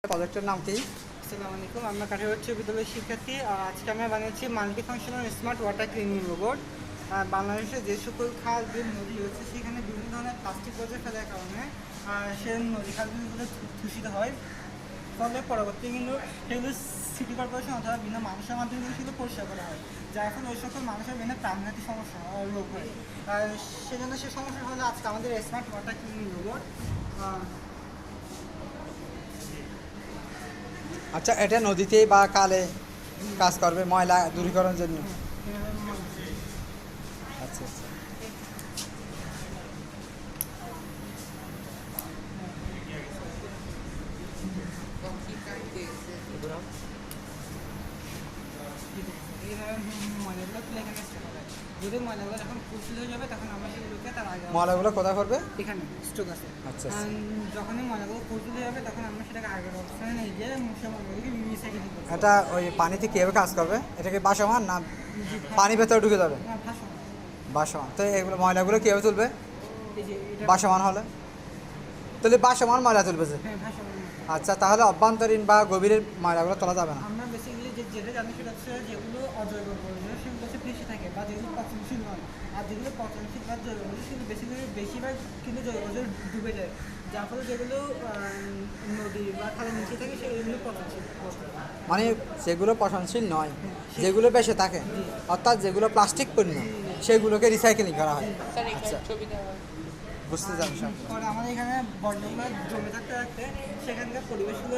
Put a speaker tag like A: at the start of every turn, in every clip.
A: প্রজেক্টের নাম কি?
B: আসসালামু আলাইকুম, আমরা কাঠিগড় উচ্চ বিদ্যালয়ের শিক্ষার্থী। আজকে আমরা বানিয়েছি multi functional smart water cleaning robot. বাংলাদেশে যে সকল খাল বিল নদী রয়েছে সেখানে বিভিন্ন ধরনের প্লাস্টিক বর্জ্য ফেলার কারণে সে নদী খাল বিলগুলো দূষিত হয়। ফলে পরবর্তী কিন্তু সেগুলো সিটি কর্পোরেশন অথবা বিভিন্ন মানুষের মাধ্যমে কিন্তু সেগুলো পরিষ্কার করা হয়, যার ফলে ওই সকল মানুষের বিভিন্ন প্রাণঘাতী সমস্যা রোগ হয়। সেজন্য সে সমস্যা হলো আজকে আমাদের স্মার্ট ওয়াটার ক্লিনিং রোবট।
A: আচ্ছা, এটা নদীতে বা কালে কাজ করবে ময়লা দূরীকরণের জন্য। আচ্ছা আচ্ছা।
B: ময়লাগুলো তুলে এখানে স্টোর করা হয়। যদি ময়লাগুলো যখন ফুলফিল হয়ে যাবে তখন আমরা সেগুলোকে তার আগে
A: ময়লাগুলো কোথায় করবে?
B: এখানে স্টক আছে।
A: আচ্ছা।
B: যখনই ময়লাগুলো ফুলফিল হয়ে যাবে তখন আমরা সেটাকে আগের অবস্থানে নিয়ে গিয়ে সে ময়লাগুলোকে রিসাইকেল করবো।
A: এটা ওই পানিতে কীভাবে কাজ করবে? এটাকে বাসমান না পানি ভেতরে ঢুকে যাবে? বাসমান। তো এগুলো ময়লাগুলো কীভাবে তুলবে বাসমান হলে? তাহলে বাসমান ময়লা তুলবে যে? আচ্ছা, তাহলে অভ্যন্তরীণ বা গভীরের ময়লাগুলো তোলা যাবে না?
B: আমরা বেসিক্যালি যেটা জানি সেটা হচ্ছে যেগুলো অজৈব বর্জ্য সেগুলো হচ্ছে বেশি থাকে বা যেগুলো পচনশীল নয়, আর যেগুলো পচনশীল বা জৈব বর্জ্য সেগুলো বেশিরভাগ কিন্তু জৈব বর্জ্য ডুবে যায়, যার ফলে যেগুলো নদী বা খালের নিচে থাকে সেগুলো পচনশীল।
A: মানে যেগুলো পচনশীল নয়, যেগুলো বেশি থাকে, অর্থাৎ যেগুলো প্লাস্টিক পণ্য, সেগুলোকে রিসাইকেলিং করা হয়। আচ্ছা, বুঝতে চান সব।
B: পরে আমাদের এখানে বর্জ্যগুলো জমে থাকতে থাকতে সেখানকার পরিবেশগুলো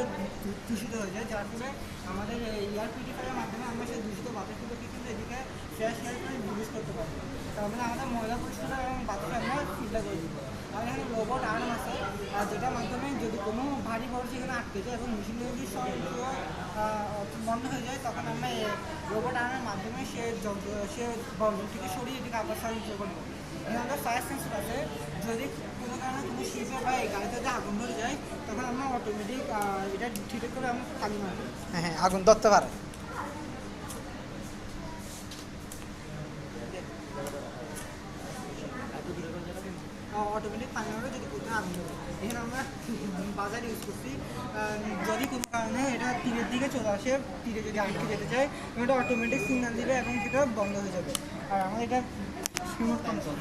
B: দূষিত হয়ে যায়, যার ফলে আমাদের এয়ার পিউরিফায়ারের মাধ্যমে আমরা সেই দূষিত বাতাসগুলোকে কিন্তু এদিকে ফ্রেশ এয়ার করে রিলিজ করতে পারবো। তার মানে আমাদের ময়লা পরিষ্কার এবং বাতাস আমরা ফিল্টার করে দিব। আর এখানে রোবট আর্ম আছে, যেটার মাধ্যমে যদি কোনো ভারী বর্জ্য এখানে আটকে যায় এবং মেশিনের যদি বন্ধ হয়ে যায় তখন আমরা রোবট আর্মের মাধ্যমে সে বর্জ্যটিকে সরিয়ে এদিকে আবার সরিয়ে করবো। এখানে আমাদের ফায়ার সেন্সর আছে, যদি কোনো কারণে কোনো শিপে বা এই গাড়িতে যদি আগুন ধরে যায় তখন আমরা অটোমেটিক এটা ডিটেক্ট করে আমরা পানি মারবো।
A: হ্যাঁ, আগুন ধরতে পারে।
B: অটোমেটিক পানি মারবে যদি কোথাও আগুন ধরে। এখানে আমরা বাজার ইউজ করছি, যদি কোনো কারণে এটা তীরের দিকে চলে আসে, তীরে যদি আটকে যেতে চায় এটা অটোমেটিক সিগন্যাল দিবে এবং সেটা বন্ধ হয়ে যাবে। আর আমাদের এটা রিমোট কন্ট্রোল।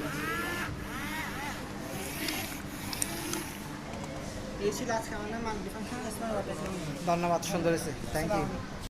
B: এই ছিল আজকে আমাদের মাল্টি ফাংশনাল স্মার্ট ওয়াটার।
A: ধন্যবাদ, সুন্দর হয়েছে, থ্যাংক ইউ।